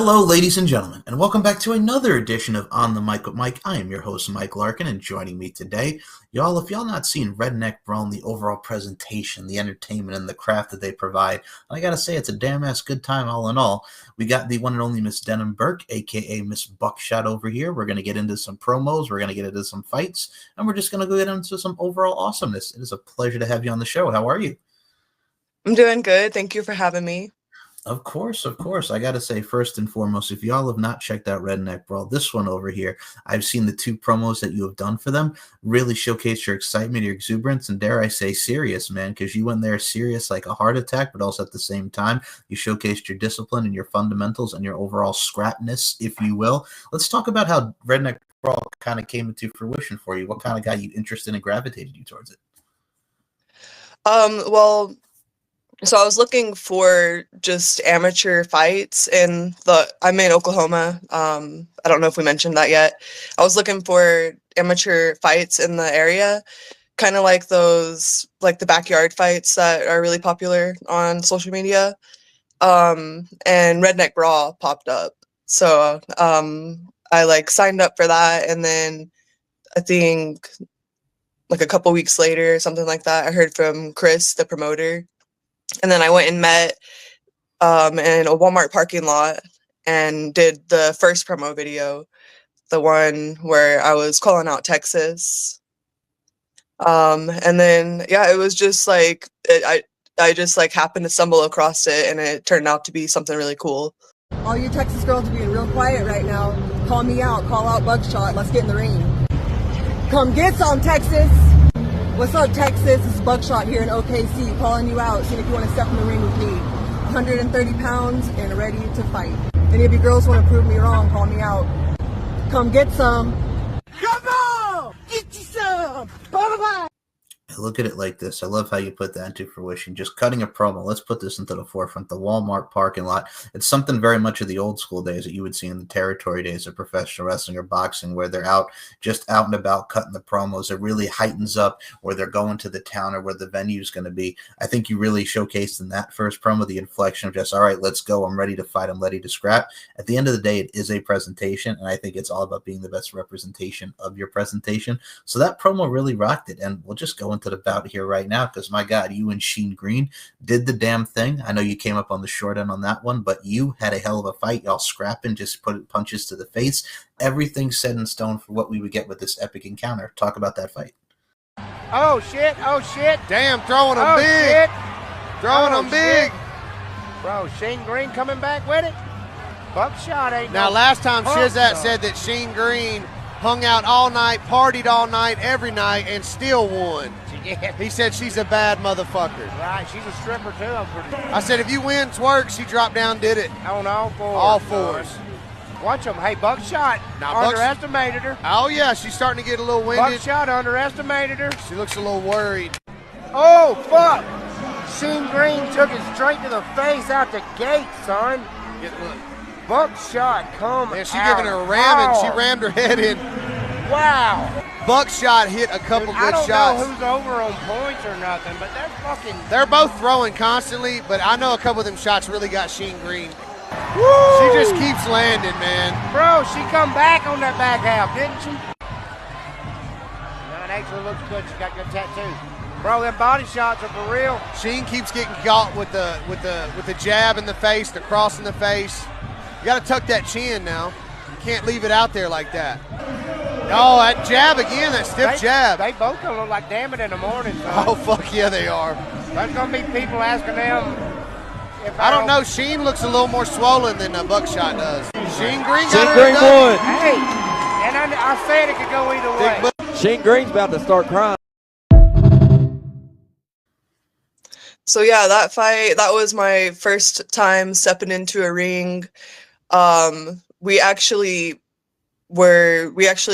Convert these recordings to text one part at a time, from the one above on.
Hello, ladies and gentlemen, and welcome back to another edition of On the Mic with Mike. I am your host, Mike Larkin, and joining me today, y'all, if y'all not seen Redneck Brawl, the overall presentation, the entertainment, and the craft that they provide, I gotta say, it's a damn-ass good time all in all. We got the one and only Miss Denim Burke, a.k.a. Miss Buckshot over here. We're going to get into some promos, we're going to get into some fights, and we're just going to go get into some overall awesomeness. It is a pleasure to have you on the show. How are you? I'm doing good. Thank you for having me. Of course. I got to say, first and foremost, if y'all have not checked out Redneck Brawl, this one over here, I've seen the two promos that you have done for them, really showcase your excitement, your exuberance, and dare I say serious, man, because you went there serious like a heart attack, but also at the same time, you showcased your discipline and your fundamentals and your overall scrapness, if you will. Let's talk about how Redneck Brawl kind of came into fruition for you. What kind of got you interested and gravitated you towards it? So I was looking for just amateur fights I'm in Oklahoma. I don't know if we mentioned that yet. I was looking for amateur fights in the area, kind of like those, like the backyard fights that are really popular on social media. And Redneck Brawl popped up. So I signed up for that, and then I think like a couple weeks later, something like that, I heard from Chris, the promoter. And then I went and met in a Walmart parking lot and did the first promo video, the one where I was calling out Texas. And then, yeah, it was just like, I just like happened to stumble across it, and it turned out to be something really cool. All you Texas girls are being real quiet right now. Call me out, call out Buckshot, let's get in the ring. Come get some, Texas. What's up, Texas? This is Buckshot here in OKC, calling you out, seeing if you want to step in the ring with me. 130 pounds and ready to fight. Any of you girls want to prove me wrong, call me out. Come get some. Come on! Get you some! Bye-bye! I look at it like this. I love how you put that into fruition. Just cutting a promo. Let's put this into the forefront. The Walmart parking lot. It's something very much of the old school days that you would see in the territory days of professional wrestling or boxing, where they're out and about cutting the promos. It really heightens up where they're going to the town or where the venue is going to be. I think you really showcased in that first promo the inflection of just, all right, let's go. I'm ready to fight. I'm ready to scrap. At the end of the day, it is a presentation, and I think it's all about being the best representation of your presentation. So that promo really rocked it, and we'll just go into the bout here right now, because my God, you and Sheen Green did the damn thing. I know you came up on the short end on that one, but you had a hell of a fight. Y'all scrapping, just put punches to the face. Everything set in stone for what we would get with this epic encounter. Talk about that fight. Oh shit, Damn, throwing them big. Shit. Throwing them big. Bro, Sheen Green coming back with it. Buckshot ain't Now, no last time Shizat no. said that Sheen Green hung out all night, partied all night, every night, and still won. Yeah. He said she's a bad motherfucker. Right, she's a stripper too, I'm pretty sure. I said, if you win twerk, she dropped down, did it. On all fours. All fours. Watch them. Hey, Buckshot Now, underestimated her. Oh, yeah, she's starting to get a little winded. Buckshot underestimated her. She looks a little worried. Oh, fuck. Sheen Green took it straight to the face out the gate, son. Look. Buckshot come Man, she out giving her a ram, and she hard. rammed her head in. Wow. Buckshot hit a couple I good don't shots. know who's over on points or nothing, but they're fucking... They're both throwing constantly, but I know a couple of them shots really got Sheen Green. Woo! She just keeps landing, man. Bro, she come back on that back half, didn't she? No, it actually looks good. She got good tattoos. Bro, them body shots are for real. Sheen keeps getting caught with the jab in the face, the cross in the face. You got to tuck that chin now. You can't leave it out there like that. Oh, that jab again, that stiff jab. They both gonna look like damn it in the morning, son. Oh, fuck yeah, they are. There's gonna be people asking them if I don't know. Sheen looks a little more swollen than Buckshot does. Sheen Green got Sheen her Green done. won. Hey, and I said it could go either way. Sheen Green's about to start crying. So yeah, that fight, that was my first time stepping into a ring. We actually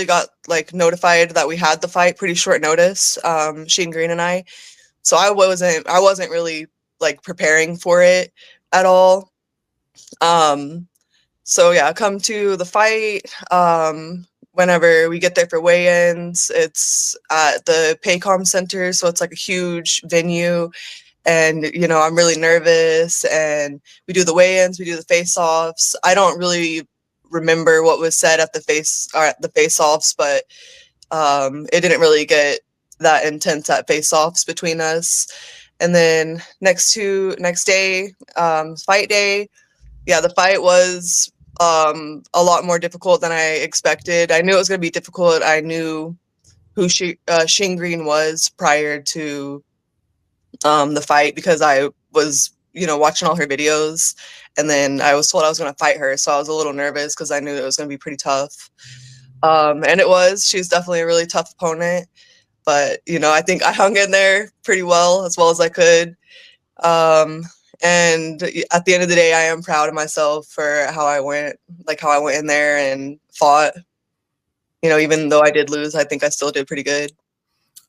got like notified that we had the fight pretty short notice, Sheen Green and I. So I wasn't really like preparing for it at all. So yeah, come to the fight. Whenever we get there for weigh-ins, it's at the Paycom Center, so it's like a huge venue, and I'm really nervous, and we do the weigh-ins, we do the face-offs. I don't really remember what was said at the face-offs, but it didn't really get that intense at face-offs between us. And then next day, fight day, yeah, the fight was a lot more difficult than I expected. I knew it was going to be difficult. I knew who Shane Green was prior to the fight, because I was watching all her videos, and then I was told I was going to fight her, so I was a little nervous because I knew it was going to be pretty tough. And it was. She was definitely a really tough opponent, but I think I hung in there pretty well as I could. And at the end of the day, I am proud of myself for how I went in there and fought. Even though I did lose, I think I still did pretty good.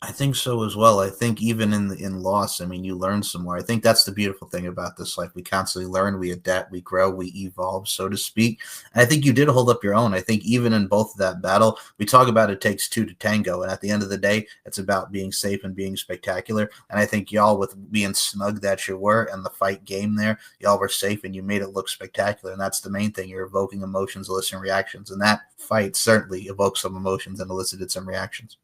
I think so as well. I think even in loss, I mean, you learn some more. I think that's the beautiful thing about this life. We constantly learn, we adapt, we grow, we evolve, so to speak. And I think you did hold up your own. I think even in both of that battle, we talk about it takes two to tango. And at the end of the day, it's about being safe and being spectacular. And I think y'all, with being snug that you were and the fight game there, y'all were safe and you made it look spectacular. And that's the main thing. You're evoking emotions, eliciting reactions. And that fight certainly evoked some emotions and elicited some reactions.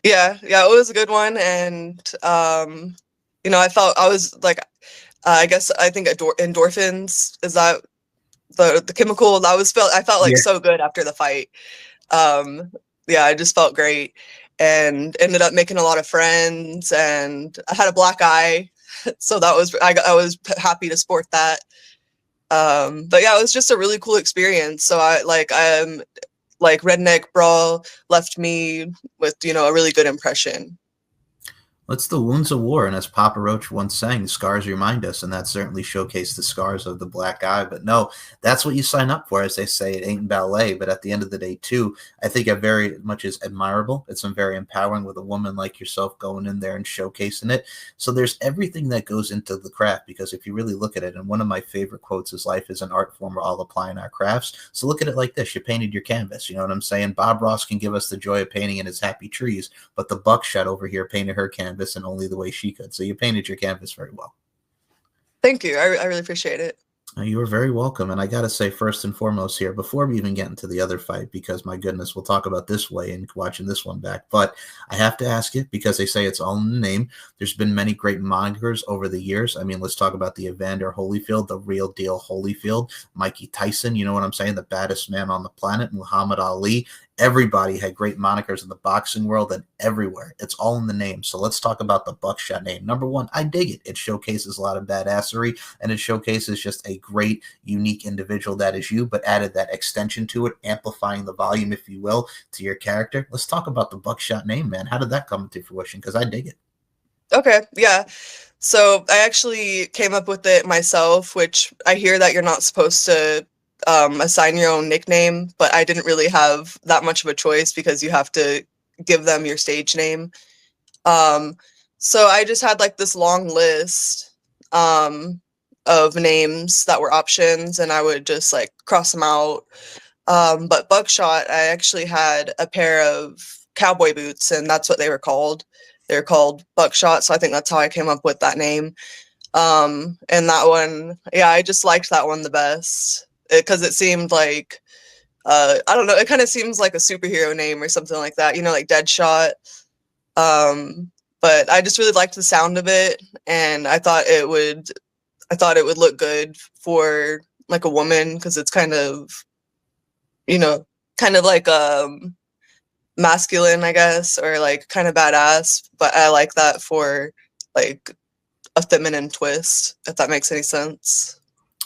Yeah, it was a good one, and I felt I was like, I think endorphins, is that the chemical that I felt like so good after the fight. Yeah, I just felt great, and ended up making a lot of friends, and I had a black eye, so I was happy to sport that. But yeah, it was just a really cool experience. So Redneck Brawl left me with, a really good impression. It's the wounds of war, and as Papa Roach once sang, scars remind us, and that certainly showcased the scars of the black eye. But no, that's what you sign up for, as they say. It ain't ballet, but at the end of the day, too, I think it very much is admirable. It's very empowering with a woman like yourself going in there and showcasing it. So there's everything that goes into the craft, because if you really look at it, and one of my favorite quotes is, life is an art form we're all applying our crafts. So look at it like this. You painted your canvas, you know what I'm saying? Bob Ross can give us the joy of painting in his happy trees, but the Buckshot over here painted her canvas and only the way she could. So you painted your canvas very well. Thank you. I really appreciate it. You are very welcome. And I got to say, first and foremost here, before we even get into the other fight, because my goodness, we'll talk about this way and watching this one back, but I have to ask it, because they say it's all in the name. There's been many great monikers over the years. I mean, let's talk about the Evander Holyfield, the real deal Holyfield, Mikey Tyson, you know what I'm saying? The baddest man on the planet, Muhammad Ali. Everybody had great monikers in the boxing world and everywhere. It's all in the name. So let's talk about the Buckshot name. Number one, I dig it. It showcases a lot of badassery, and it showcases just a great, unique individual that is you, but added that extension to it, amplifying the volume, if you will, to your character. Let's talk about the Buckshot name, man. How did that come into fruition? Because I dig it. Okay, yeah. So I actually came up with it myself, which I hear that you're not supposed to assign your own nickname, but I didn't really have that much of a choice because you have to give them your stage name. So I just had like this long list of names that were options, and I would just like cross them out. But Buckshot, I actually had a pair of cowboy boots, and that's what they were called. They're called Buckshot, so I think that's how I came up with that name. And that one, yeah, I just liked that one the best, because it seemed like, I don't know, it kind of seems like a superhero name or something like that, like Deadshot. But I just really liked the sound of it, and I thought it would look good for like a woman, because it's kind of like masculine, I guess, or like kind of badass, but I like that for like a feminine twist, if that makes any sense.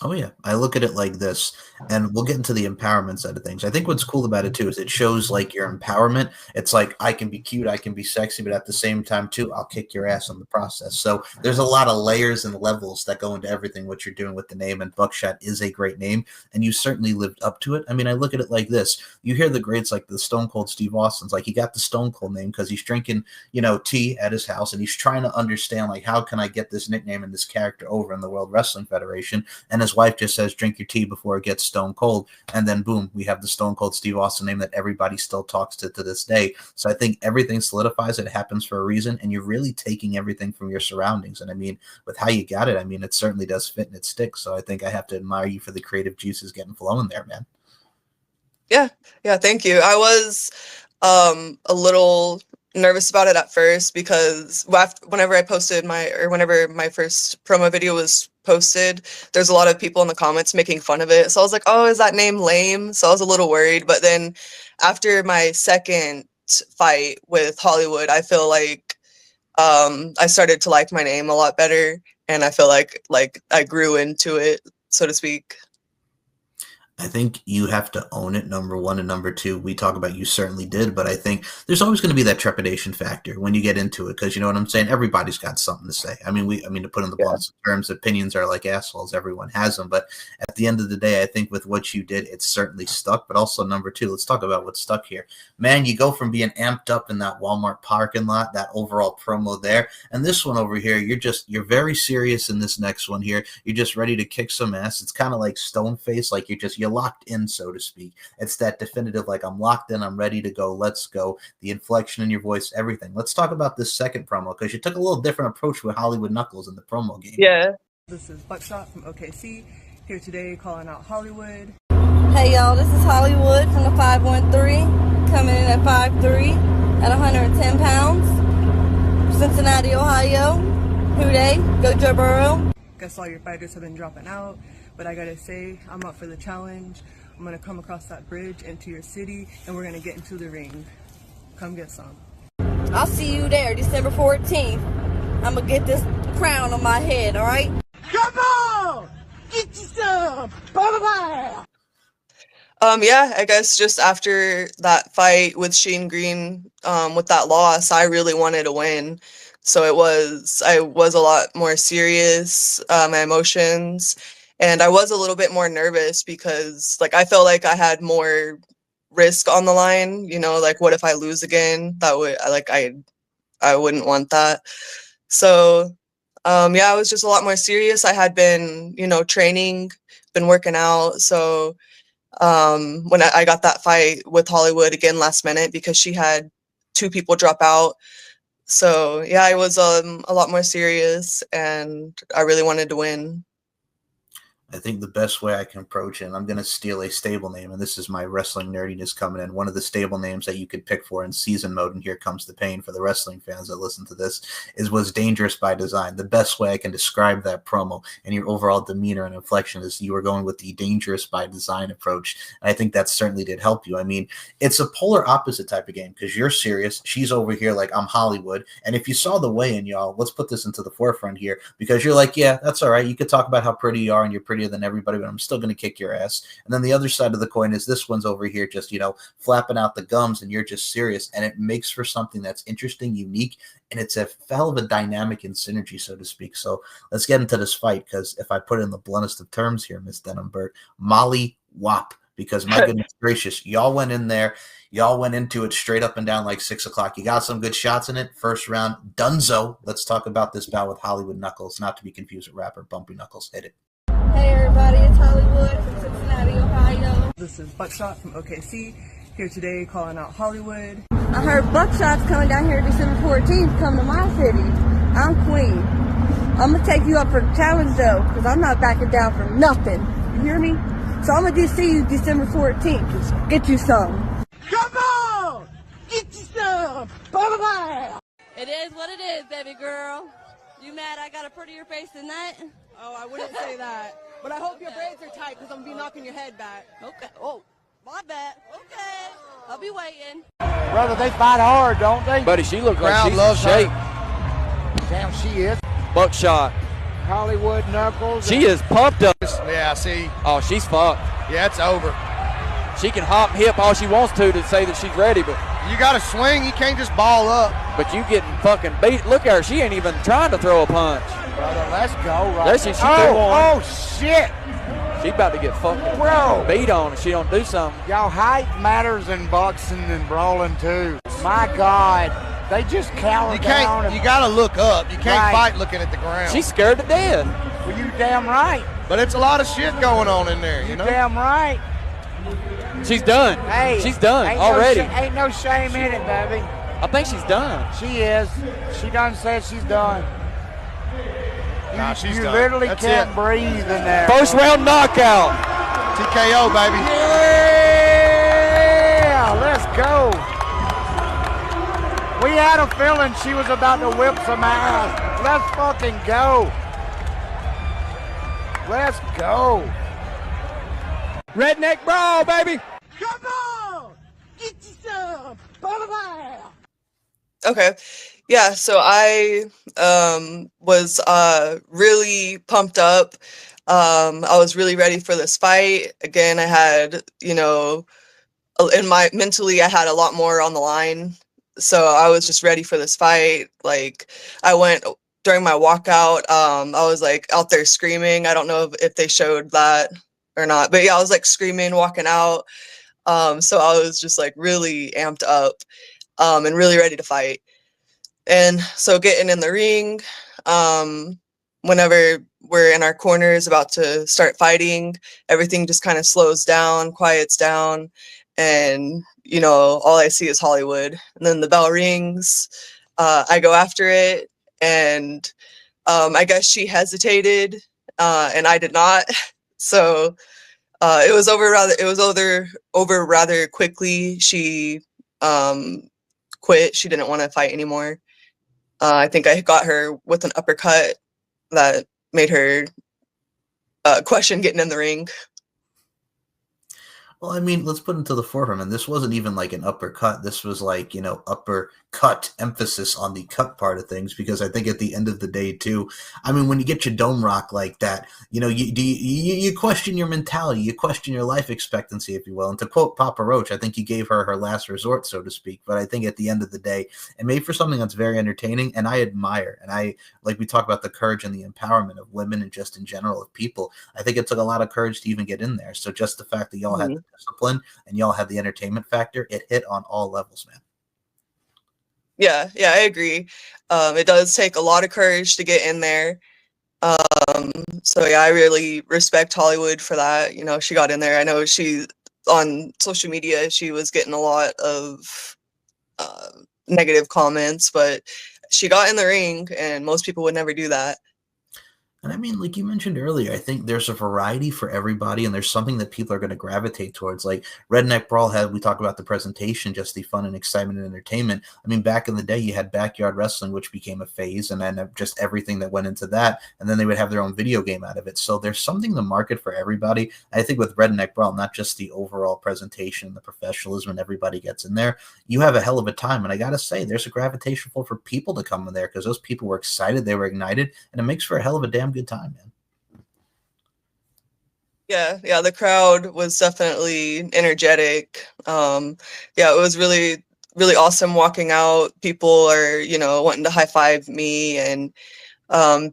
Oh, yeah. I look at it like this, and we'll get into the empowerment side of things. I think what's cool about it, too, is it shows, like, your empowerment. It's like, I can be cute, I can be sexy, but at the same time, too, I'll kick your ass on the process. So there's a lot of layers and levels that go into everything, what you're doing with the name, and Buckshot is a great name, and you certainly lived up to it. I mean, I look at it like this. You hear the greats like the Stone Cold Steve Austin's, like, he got the Stone Cold name because he's drinking, tea at his house, and he's trying to understand, like, how can I get this nickname and this character over in the World Wrestling Federation? And his wife just says, drink your tea before it gets Stone Cold, and then boom, we have the Stone Cold Steve Austin name that everybody still talks to this day. So I think everything solidifies. It happens for a reason, and you're really taking everything from your surroundings. And I mean, with how you got it, I mean, it certainly does fit and it sticks. So I think I have to admire you for the creative juices getting flowing there, man. Yeah, thank you. I was a little nervous about it at first because whenever my first promo video was posted, there's a lot of people in the comments making fun of it. So I was like, oh, is that name lame? So I was a little worried. But then after my second fight with Hollywood, I feel like I started to like my name a lot better, and I feel like I grew into it, so to speak. I think you have to own it, number one, and number two, we talk about you certainly did, but I think there's always going to be that trepidation factor when you get into it, because you know what I'm saying? Everybody's got something to say. I mean, to put in the blunt terms, opinions are like assholes. Everyone has them, but at the end of the day, I think with what you did, it certainly stuck. But also, number two, let's talk about what stuck here. Man, you go from being amped up in that Walmart parking lot, that overall promo there, and this one over here, you're very serious in this next one here. You're just ready to kick some ass. It's kind of like stone face, like you're locked in, so to speak. It's that definitive, like, I'm locked in, I'm ready to go, let's go. The inflection in your voice, everything. Let's talk about this second promo, because you took a little different approach with Hollywood Knuckles in the promo game. Yeah. This is Buckshot from OKC, here today calling out Hollywood. Hey y'all, this is Hollywood from the 513, coming in at 5'3", at 110 pounds, Cincinnati, Ohio. Hooday, go Joe Burrow. Guess all your fighters have been dropping out, but I gotta say, I'm up for the challenge. I'm gonna come across that bridge into your city, and we're gonna get into the ring. Come get some. I'll see you there, December 14th. I'm gonna get this crown on my head, all right? Come on! Get you some! Bye-bye! Yeah, I guess just after that fight with Shane Green, with that loss, I really wanted to win. So I was a lot more serious, my emotions, and I was a little bit more nervous because, like, I felt like I had more risk on the line, you know, like, what if I lose again? That would, I wouldn't want that. So, yeah, I was just a lot more serious. I had been, training, been working out. So, when I got that fight with Hollywood again last minute because she had 2 people drop out. So, yeah, I was a lot more serious, and I really wanted to win. I think the best way I can approach it, and I'm going to steal a stable name, and this is my wrestling nerdiness coming in. One of the stable names that you could pick for in season mode, and here comes the pain for the wrestling fans that listen to this, was dangerous by design. The best way I can describe that promo and your overall demeanor and inflection is you were going with the dangerous by design approach. And I think that certainly did help you. I mean, it's a polar opposite type of game because you're serious. She's over here like, I'm Hollywood. And if you saw the weigh-in, y'all, let's put this into the forefront here because you're like, yeah, that's all right. You could talk about how pretty you are and you're prettier than everybody, but I'm still going to kick your ass. And then the other side of the coin is this one's over here just, flapping out the gums and you're just serious. And it makes for something that's interesting, unique, and it's a hell of a dynamic and synergy, so to speak. So let's get into this fight because if I put it in the bluntest of terms here, Miss Denim Burke, Molly Wop, because my goodness gracious, y'all went in there. Y'all went into it straight up and down like 6 o'clock. You got some good shots in it. First round, dunzo. Let's talk about this bout with Hollywood Knuckles, not to be confused with rapper Bumpy Knuckles. Hit it. Hey everybody, it's Hollywood from Cincinnati, Ohio. This is Buckshot from OKC, here today calling out Hollywood. I heard Buckshot's coming down here December 14th, come to my city. I'm Queen. I'm going to take you up for the challenge though, because I'm not backing down for nothing. You hear me? So I'm going to see you December 14th. Get you some. Come on! Get you some! Bye-bye! It is what it is, baby girl. You mad I got a prettier face than that? Oh, I wouldn't say that. But I hope your braids are tight because I'm going to be knocking your head back. Okay. Oh, my bad. Okay. I'll be waiting. Brother, they fight hard, don't they? Buddy, she looks like Crowd she's in loves shape. Damn, she is. Buckshot. Hollywood Knuckles. She is pumped up. Yeah, see. Oh, she's fucked. Yeah, it's over. She can hop and hip all she wants to say that she's ready, but You got to swing. You can't just ball up. you getting fucking beat. Look at her. She ain't even trying to throw a punch. Brother, let's go right There she threw one. Oh, shit. She about to get fucking Bro. beat on if she don't do something. Y'all, height matters in boxing and brawling, too. My God. They just cower You down. can't. You got to look up. You can't Right. fight looking at the ground. She's scared to death. Well, you damn right. But it's a lot of shit going on in there, you know? Damn right. She's done. Hey, she's done ain't already. Ain't no shame in it, baby. I think she's done. She is. She done said she's done. Nah, she's you done. literally That's can't it. breathe in there. First round knockout. TKO, baby. Yeah, let's go. We had a feeling she was about to whip some ass. Let's fucking go. Let's go. Redneck brawl, baby. Come on! Get you some! Bye-bye! Okay. Yeah, so I was really pumped up. I was really ready for this fight. Again, I had, mentally I had a lot more on the line. So I was just ready for this fight. Like, I went during my walkout, I was like out there screaming. I don't know if they showed that or not, but yeah, I was like screaming, walking out. So I was just like really amped up and really ready to fight. And so getting in the ring, whenever we're in our corners about to start fighting, everything just kind of slows down, quiets down, and all I see is Hollywood. And then the bell rings, I go after it, and I guess she hesitated, and I did not. So it was over rather quickly. She quit. She didn't want to fight anymore. I think I got her with an uppercut that made her question getting in the ring. Well, I mean, let's put into the forefront, and this wasn't even like an uppercut. This was like, uppercut, emphasis on the cut part of things, because I think at the end of the day, too, I mean, when you get your dome rock like that, you question your mentality, you question your life expectancy, if you will. And to quote Papa Roach, I think you gave her last resort, so to speak. But I think at the end of the day, it made for something that's very entertaining, and I admire. And like we talk about the courage and the empowerment of women and just in general of people, I think it took a lot of courage to even get in there. So just the fact that y'all had the discipline and y'all had the entertainment factor, it hit on all levels, man. Yeah, I agree. It does take a lot of courage to get in there. So yeah, I really respect Hollywood for that. She got in there. I know she, on social media, she was getting a lot of negative comments, but she got in the ring, and most people would never do that. And I mean, like you mentioned earlier, I think there's a variety for everybody, and there's something that people are going to gravitate towards. Like Redneck Brawl we talk about the presentation, just the fun and excitement and entertainment. I mean, back in the day, you had backyard wrestling, which became a phase, and then just everything that went into that. And then they would have their own video game out of it. So there's something to market for everybody. I think with Redneck Brawl, not just the overall presentation, the professionalism, and everybody gets in there, you have a hell of a time. And I got to say, there's a gravitation for people to come in there, because those people were excited, they were ignited, and it makes for a hell of a damn good time, man. Yeah, the crowd was definitely energetic. It was really, really awesome walking out. People are, wanting to high five me, and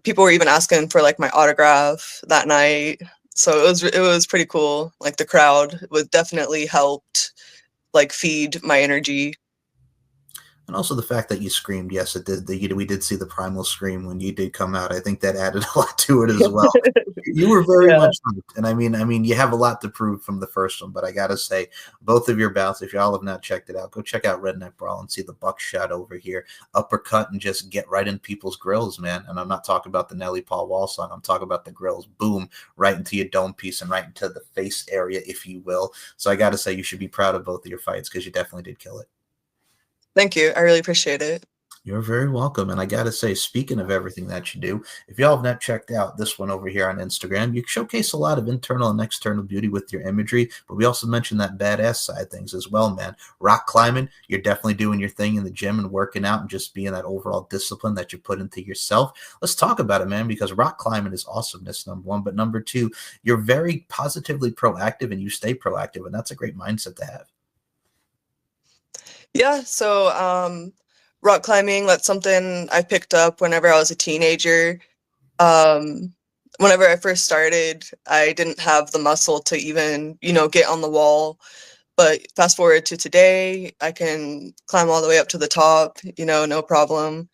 people were even asking for like my autograph that night. So it was pretty cool. Like the crowd was definitely helped like feed my energy. And also the fact that you screamed, yes, it did. We did see the primal scream when you did come out. I think that added a lot to it as well. You were very much hyped. And I mean, you have a lot to prove from the first one, but I gotta say, both of your bouts, if y'all have not checked it out, go check out Redneck Brawl and see the Buckshot over here, uppercut and just get right in people's grills, man. And I'm not talking about the Nelly Paul Wall song. I'm talking about the grills, boom, right into your dome piece and right into the face area, if you will. So I gotta say, you should be proud of both of your fights, because you definitely did kill it. Thank you. I really appreciate it. You're very welcome. And I got to say, speaking of everything that you do, if y'all have not checked out this one over here on Instagram, you showcase a lot of internal and external beauty with your imagery, but we also mentioned that badass side things as well, man. Rock climbing, you're definitely doing your thing in the gym and working out and just being that overall discipline that you put into yourself. Let's talk about it, man, because rock climbing is awesomeness, number one. But number two, you're very positively proactive and you stay proactive, and that's a great mindset to have. Yeah, so rock climbing, that's something I picked up whenever I was a teenager. Whenever I first started, I didn't have the muscle to even, get on the wall. But fast forward to today, I can climb all the way up to the top, no problem.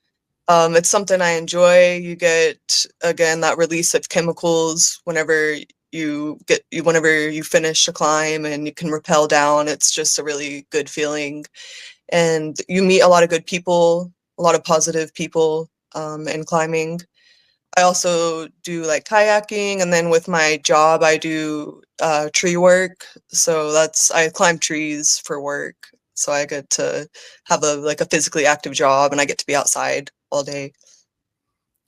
It's something I enjoy. You get, again, that release of chemicals whenever whenever you finish a climb and you can rappel down. It's just a really good feeling. And you meet a lot of good people, a lot of positive people in climbing. I also do like kayaking, and then with my job, I do tree work. So I climb trees for work. So I get to have a physically active job, and I get to be outside all day.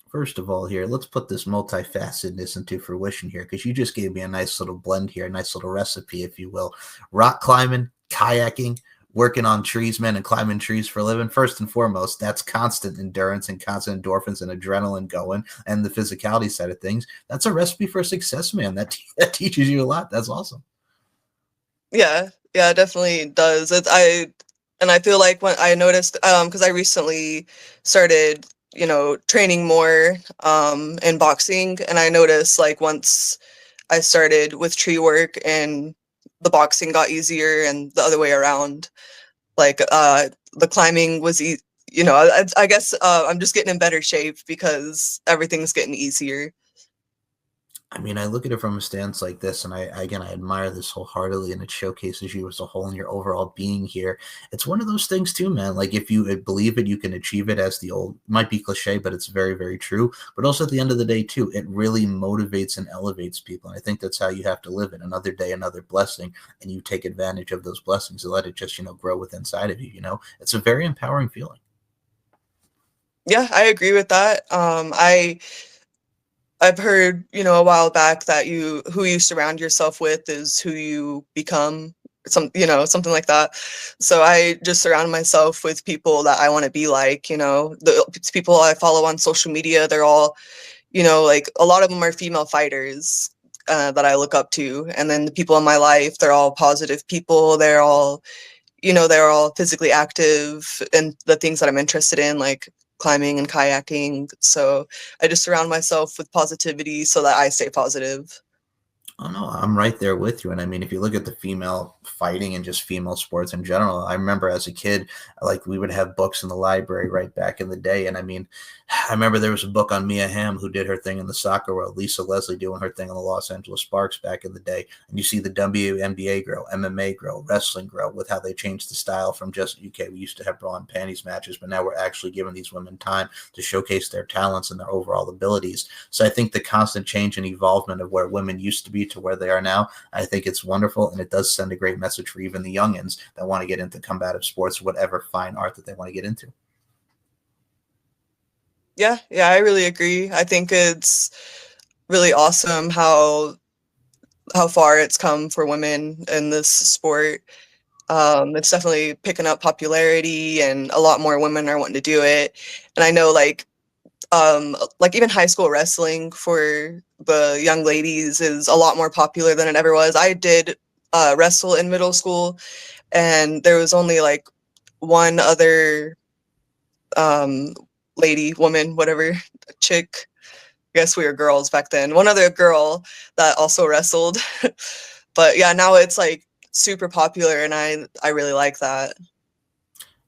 First of all, here, let's put this multifacetedness into fruition here, because you just gave me a nice little blend here, a nice little recipe, if you will. Rock climbing, kayaking, working on trees, man, and climbing trees for a living. First and foremost, that's constant endurance and constant endorphins and adrenaline going, and the physicality side of things. That's a recipe for success, man. That teaches you a lot. That's awesome. Yeah, yeah, it definitely does. And I feel like when I noticed, because I recently started, training more in boxing, and I noticed like once I started with tree work and the boxing got easier, and the other way around, like the climbing was I guess I'm just getting in better shape because everything's getting easier. I mean, I look at it from a stance like this, and I admire this wholeheartedly, and it showcases you as a whole and your overall being here. It's one of those things too, man. Like if you believe it, you can achieve it. As the old might be cliche, but it's very, very true. But also at the end of the day, too, it really motivates and elevates people. And I think that's how you have to live it. Another day, another blessing, and you take advantage of those blessings and let it just grow within inside of you. It's a very empowering feeling. Yeah, I agree with that. I've heard, a while back that who you surround yourself with is who you become, something like that. So I just surround myself with people that I want to be like, the people I follow on social media, they're all, like a lot of them are female fighters that I look up to. And then the people in my life, they're all positive people. They're all physically active in the things that I'm interested in, like climbing and kayaking. So I just surround myself with positivity so that I stay positive. Oh no, I'm right there with you. And I mean, if you look at the female fighting and just female sports in general, I remember as a kid, like we would have books in the library right back in the day. And I mean, I remember there was a book on Mia Hamm who did her thing in the soccer world, Lisa Leslie doing her thing in the Los Angeles Sparks back in the day. And you see the WNBA grow, MMA grow, wrestling grow with how they changed the style from just, okay, we used to have bra and panties matches, but now we're actually giving these women time to showcase their talents and their overall abilities. So I think the constant change and evolvement of where women used to be to where they are now, I think it's wonderful, and it does send a great message for even the youngins that want to get into combative sports, whatever fine art that they want to get into. Yeah, I really agree. I think it's really awesome how far it's come for women in this sport. It's definitely picking up popularity, and a lot more women are wanting to do it. And I know like even high school wrestling for the young ladies is a lot more popular than it ever was. I did wrestle in middle school, and there was only like one other lady, woman, whatever, chick. I guess we were girls back then. One other girl that also wrestled. But yeah, now it's like super popular, and I really like that.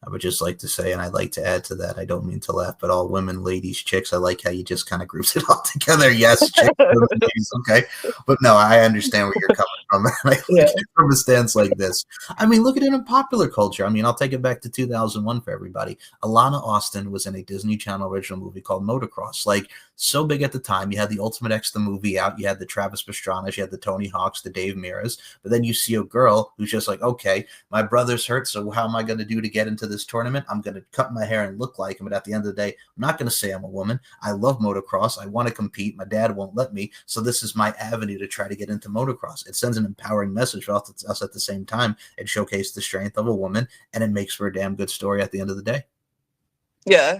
I would just like to say, and I'd like to add to that, I don't mean to laugh, but all women, ladies, chicks, I like how you just kind of groups it all together. Yes, chicks, women, ladies, okay. But no, I understand where you're coming from. I like it from a stance like this. I mean, look at it in popular culture. I mean, I'll take it back to 2001 for everybody. Alana Austin was in a Disney Channel original movie called Motocross. Like, so big at the time. You had the Ultimate X, the movie out. You had the Travis Pastrana's. You had the Tony Hawks, the Dave Miras. But then you see a girl who's just like, okay, my brother's hurt, so how am I going to do to get into this tournament? I'm going to cut my hair and look like him. But at the end of the day, I'm not going to say I'm a woman. I love motocross. I want to compete. My dad won't let me. So this is my avenue to try to get into motocross. It sends an empowering message for us at the same time. It showcases the strength of a woman, and it makes for a damn good story at the end of the day. Yeah.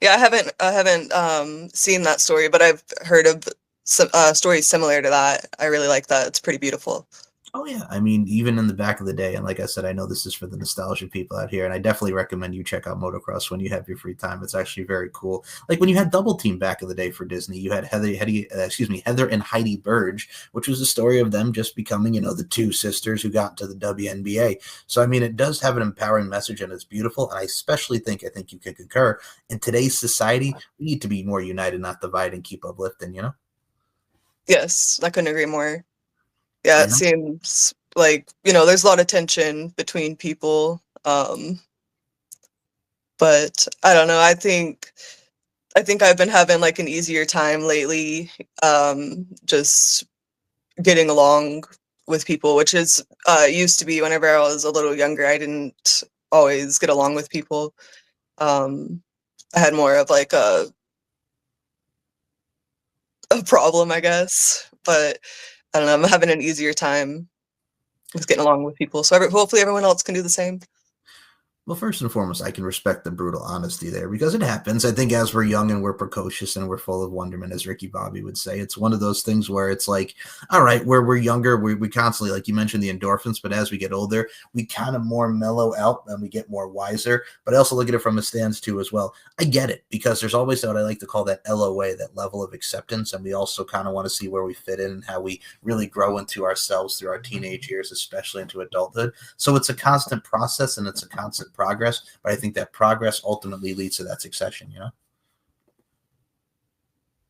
Yeah, I haven't seen that story, but I've heard of some stories similar to that. I really like that. It's pretty beautiful. Oh yeah, I mean, even in the back of the day, and like I said, I know this is for the nostalgia people out here, and I definitely recommend you check out motocross when you have your free time. It's actually very cool. Like when you had Double Team back in the day for Disney, you had Heather and Heidi Burge, which was a story of them just becoming, the two sisters who got into the WNBA. So I mean, it does have an empowering message, and it's beautiful. And I think you can concur. In today's society, we need to be more united, not divide, and keep uplifting. Yes, I couldn't agree more. Yeah, it You know. seems like, there's a lot of tension between people. But I don't know. I think I've been having like an easier time lately, just getting along with people, which is used to be whenever I was a little younger, I didn't always get along with people. Um, I had more of like a problem, I guess. But I don't know. I'm having an easier time with getting along with people. So hopefully everyone else can do the same. Well, first and foremost, I can respect the brutal honesty there because it happens. I think as we're young and we're precocious and we're full of wonderment, as Ricky Bobby would say, it's one of those things where it's like, all right, where we're younger, we constantly, like you mentioned, the endorphins, but as we get older, we kind of more mellow out and we get more wiser. But I also look at it from a stance too as well. I get it because there's always what I like to call that LOA, that level of acceptance. And we also kind of want to see where we fit in and how we really grow into ourselves through our teenage years, especially into adulthood. So it's a constant process and it's a constant progress, but I think that progress ultimately leads to that succession.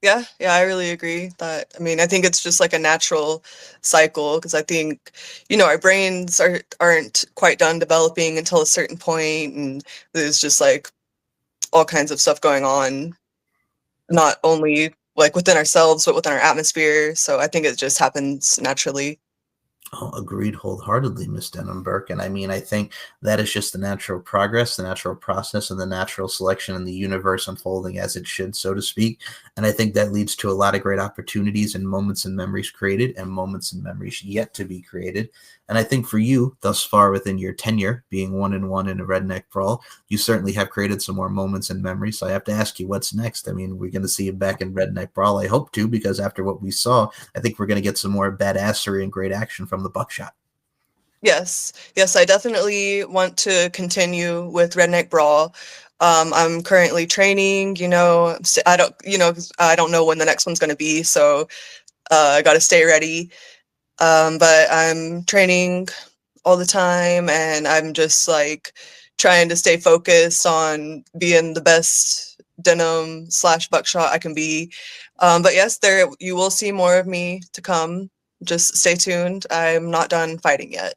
Yeah, I really agree that. I mean, I think it's just like a natural cycle because I think, our brains aren't quite done developing until a certain point, and there's just like all kinds of stuff going on, not only like within ourselves but within our atmosphere. So I think it just happens naturally. Oh, agreed wholeheartedly, Miss Denim Burke. And I mean, I think that is just the natural progress, the natural process, and the natural selection in the universe unfolding as it should, so to speak. And I think that leads to a lot of great opportunities and moments and memories created and moments and memories yet to be created. And I think for you, thus far within your tenure, being 1-1 in a redneck brawl, you certainly have created some more moments and memories. So I have to ask you, what's next? I mean, we're going to see you back in redneck brawl. I hope to, because after what we saw, I think we're going to get some more badassery and great action from the Buckshot. Yes, I definitely want to continue with Redneck Brawl. I'm currently training. I don't, 'cause I don't know when the next one's going to be, so I got to stay ready. But I'm training all the time, and I'm just like trying to stay focused on being the best Denim/Buckshot I can be. But yes, there you will see more of me to come. Just stay tuned. I'm not done fighting yet.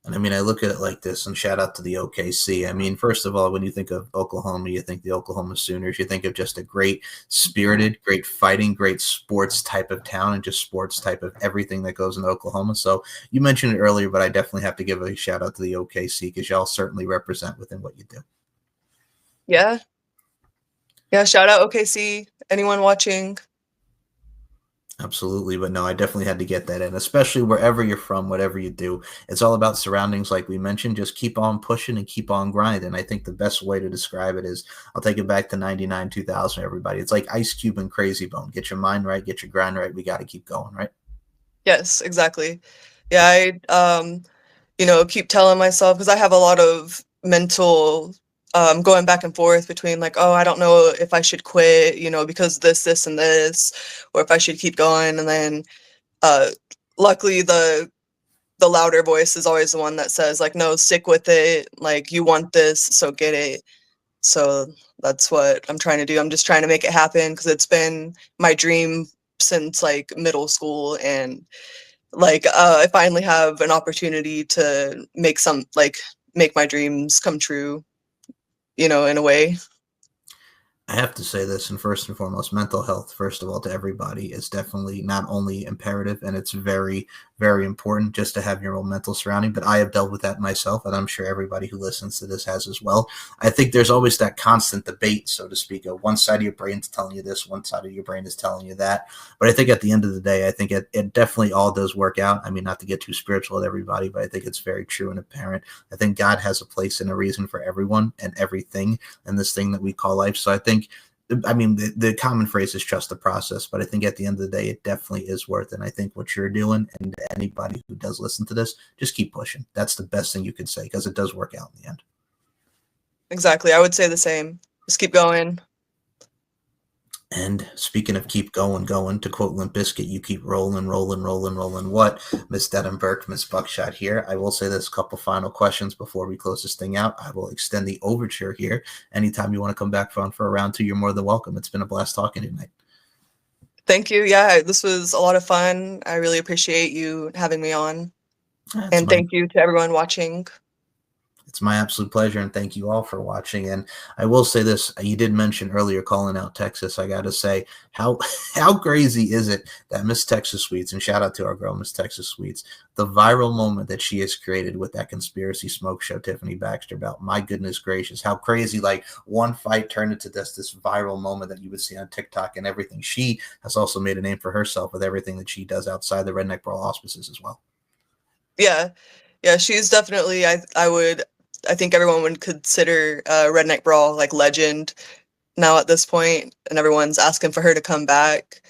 And I mean, I look at it like this, and shout out to the OKC. I mean, first of all, when you think of Oklahoma, you think the Oklahoma Sooners, you think of just a great spirited, great fighting, great sports type of town, and just sports type of everything that goes into Oklahoma. So you mentioned it earlier, but I definitely have to give a shout out to the OKC because y'all certainly represent within what you do. Yeah. Shout out OKC. Anyone watching? Absolutely. But no, I definitely had to get that in, especially wherever you're from, whatever you do. It's all about surroundings, like we mentioned. Just keep on pushing and keep on grinding. I think the best way to describe it is I'll take it back to 99, 2000, everybody. It's like Ice Cube and Crazy Bone. Get your mind right, get your grind right. We got to keep going, right? Yes, exactly. Yeah, keep telling myself because I have a lot of mental going back and forth between like, oh, I don't know if I should quit, because this, and this, or if I should keep going. And then uh, luckily the louder voice is always the one that says like, no, stick with it. Like you want this, so get it. So that's what I'm trying to do. I'm just trying to make it happen because it's been my dream since like middle school, and like I finally have an opportunity to make my dreams come true, in a way. I have to say this, and first and foremost, mental health, first of all, to everybody is definitely not only imperative, and it's very, very important just to have your own mental surrounding, but I have dealt with that myself, and I'm sure everybody who listens to this has as well. I think there's always that constant debate, so to speak, of one side of your brain is telling you this, one side of your brain is telling you that. But I think at the end of the day, I think it definitely all does work out. I mean, not to get too spiritual with everybody, but I think it's very true and apparent. I think God has a place and a reason for everyone and everything in this thing that we call life. So I think I mean, the common phrase is trust the process, but I think at the end of the day, it definitely is worth it. And I think what you're doing, and anybody who does listen to this, just keep pushing. That's the best thing you could say, because it does work out in the end. Exactly. I would say the same. Just keep going. And speaking of keep going, to quote Limp Bizkit, you keep rolling. What? Miss Denim, Burke, Miss Buckshot here. I will say this, a couple final questions before we close this thing out. I will extend the overture here. Anytime you want to come back on for a round two, you're more than welcome. It's been a blast talking tonight. Thank you. Yeah, this was a lot of fun. I really appreciate you having me on. And thank you to everyone watching. It's my absolute pleasure, and thank you all for watching. And I will say this, you did mention earlier calling out Texas. I got to say, how crazy is it that Miss Texas Sweets, and shout out to our girl, Miss Texas Sweets, the viral moment that she has created with that conspiracy smoke show, Tiffany Baxter, about, my goodness gracious, how crazy, like one fight turned into this viral moment that you would see on TikTok and everything. She has also made a name for herself with everything that she does outside the Redneck Brawl auspices as well. Yeah, she's definitely, I think everyone would consider Redneck Brawl like legend now at this point, and everyone's asking for her to come back.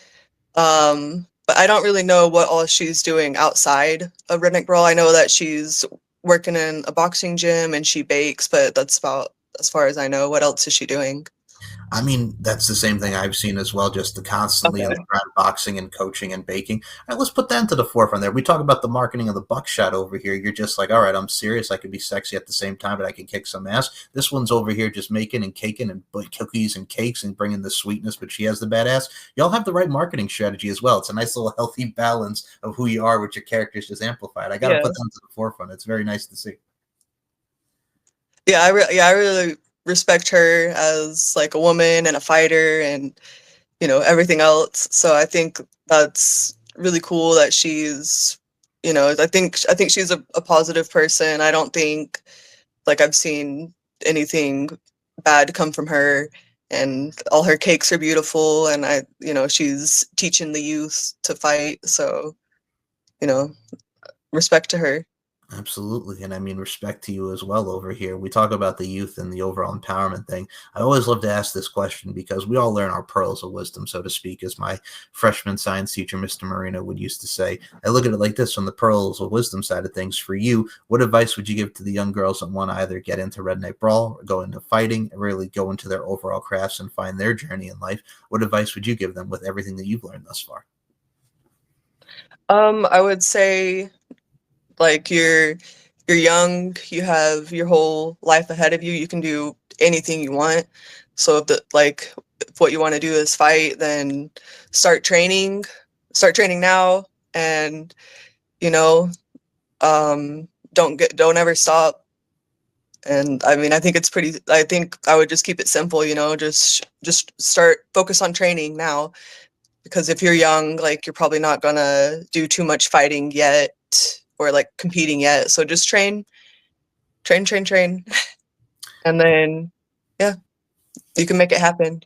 But I don't really know what all she's doing outside of Redneck Brawl. I know that she's working in a boxing gym and she bakes, but that's about as far as I know. What else is she doing? I mean, that's the same thing I've seen as well, just the constantly on the ground boxing and coaching and baking. All right, let's put that into the forefront there. We talk about the marketing of the Buckshot over here. You're just like, all right, I'm serious. I can be sexy at the same time, but I can kick some ass. This one's over here just making and caking and cookies and cakes and bringing the sweetness, but she has the badass. Y'all have the right marketing strategy as well. It's a nice little healthy balance of who you are with your characters just amplified. I got to put that into the forefront. It's very nice to see. Yeah, I really respect her as like a woman and a fighter and, you know, everything else. So I think that's really cool that she's, you know, I think she's a positive person. I don't think like I've seen anything bad come from her, and all her cakes are beautiful, and you know, she's teaching the youth to fight. So, you know, respect to her. Absolutely. And I mean, respect to you as well over here. We talk about the youth and the overall empowerment thing. I always love to ask this question because we all learn our pearls of wisdom, so to speak, as my freshman science teacher, Mr. Marino, would used to say. I look at it like this: from the pearls of wisdom side of things, for you, what advice would you give to the young girls that want to either get into Redneck Brawl or go into fighting, and really go into their overall crafts and find their journey in life? What advice would you give them with everything that you've learned thus far? I would say, like, you're young, you have your whole life ahead of you. You can do anything you want. So if what you want to do is fight, then start training now, and, you know, don't ever stop. And I mean, I think I would just keep it simple, you know, just focus on training now, because if you're young, like, you're probably not gonna do too much fighting yet, or like competing yet. So just train. And then, yeah, you can make it happen.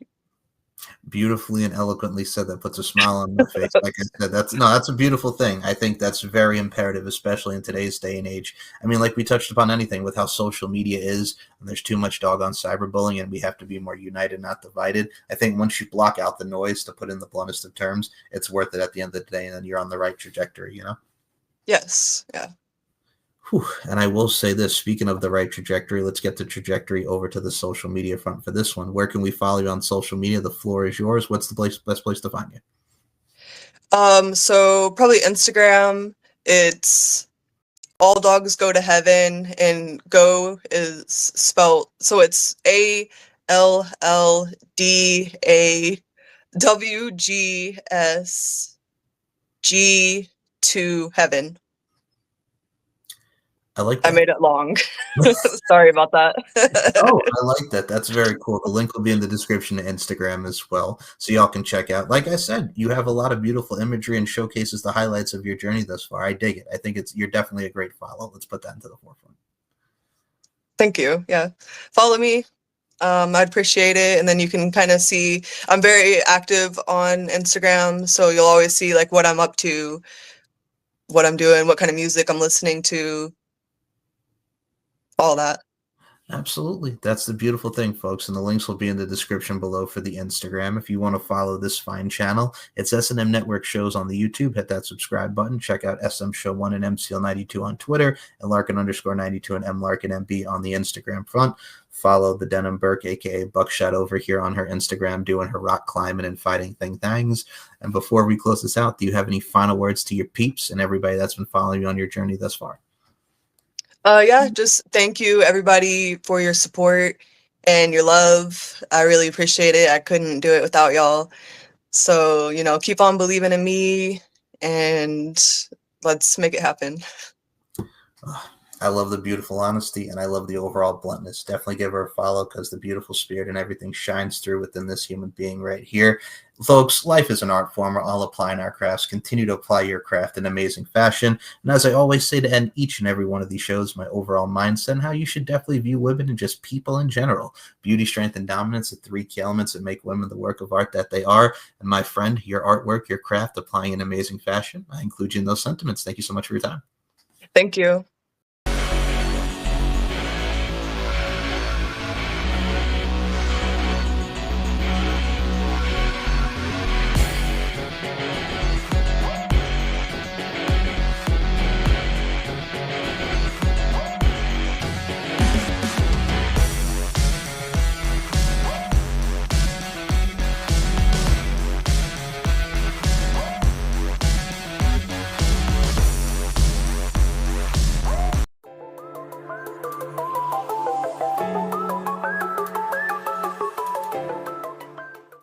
Beautifully and eloquently said. That puts a smile on my face. Like I said, that's a beautiful thing. I think that's very imperative, especially in today's day and age. I mean, like we touched upon anything with how social media is, and there's too much doggone cyberbullying, and we have to be more united, not divided. I think once you block out the noise, to put in the bluntest of terms, it's worth it at the end of the day, and then you're on the right trajectory, you know? Yes. Yeah. Whew. And I will say this, speaking of the right trajectory, let's get the trajectory over to the social media front for this one. Where can we follow you on social media? The floor is yours. What's the best place to find you? So probably Instagram. It's All Dogs Go to Heaven, and go is spelled, so it's ALLDAWGSG to heaven. I like that. I made it long. Sorry about that. Oh, I like that. That's very cool. The link will be in the description to Instagram as well, so y'all can check out. Like I said, you have a lot of beautiful imagery and showcases the highlights of your journey thus far. I dig it. I think you're definitely a great follow. Let's put that into the forefront. Thank you. Yeah. Follow me. I'd appreciate it. And then you can kind of see, I'm very active on Instagram, so you'll always see like what I'm up to, what I'm doing, what kind of music I'm listening to, all that. Absolutely. That's the beautiful thing, folks. And the links will be in the description below for the Instagram. If you want to follow this fine channel, it's S&M Network Shows on the YouTube. Hit that subscribe button. Check out SM Show 1 and MCL92 on Twitter, and Larkin_92 and MLarkinMB on the Instagram front. Follow the Denim Burke, aka Buckshot, over here on her Instagram, doing her rock climbing and fighting things. And before we close this out, do you have any final words to your peeps and everybody that's been following you on your journey thus far? Yeah, just thank you everybody for your support and your love. I really appreciate it. I couldn't do it without y'all. So, keep on believing in me and let's make it happen. I love the beautiful honesty, and I love the overall bluntness. Definitely give her a follow, because the beautiful spirit and everything shines through within this human being right here. Folks, life is an art form. We're all applying our crafts. Continue to apply your craft in amazing fashion. And as I always say to end each and every one of these shows, my overall mindset and how you should definitely view women and just people in general. Beauty, strength, and dominance, the 3 key elements that make women the work of art that they are. And my friend, your artwork, your craft, applying in amazing fashion, I include you in those sentiments. Thank you so much for your time. Thank you.